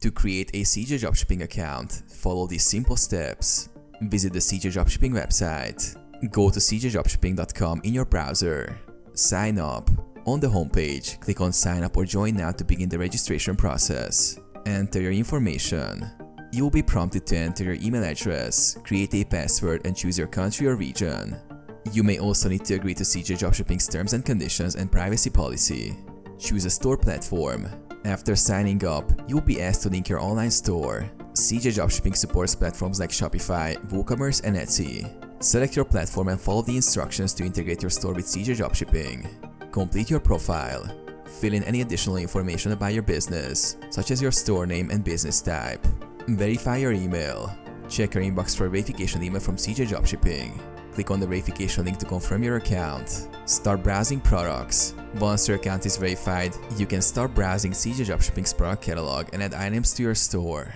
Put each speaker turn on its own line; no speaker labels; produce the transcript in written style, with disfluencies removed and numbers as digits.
To create a CJ Dropshipping account, follow these simple steps. Visit the CJ Dropshipping website. Go to cjdropshipping.com in your browser. Sign up. On the homepage, click on Sign Up or Join Now to begin the registration process. Enter your information. You will be prompted to enter your email address, create a password, and choose your country or region. You may also need to agree to CJ Dropshipping's terms and conditions and privacy policy. Choose a store platform. After signing up, you will be asked to link your online store. CJ Dropshipping supports platforms like Shopify, WooCommerce, and Etsy. Select your platform and follow the instructions to integrate your store with CJ Dropshipping. Complete your profile. Fill in any additional information about your business, such as your store name and business type. Verify your email. Check your inbox for a verification email from CJ Dropshipping. Click on the verification link to confirm your account. Start browsing products. Once your account is verified, you can start browsing CJ Dropshipping's product catalog and add items to your store.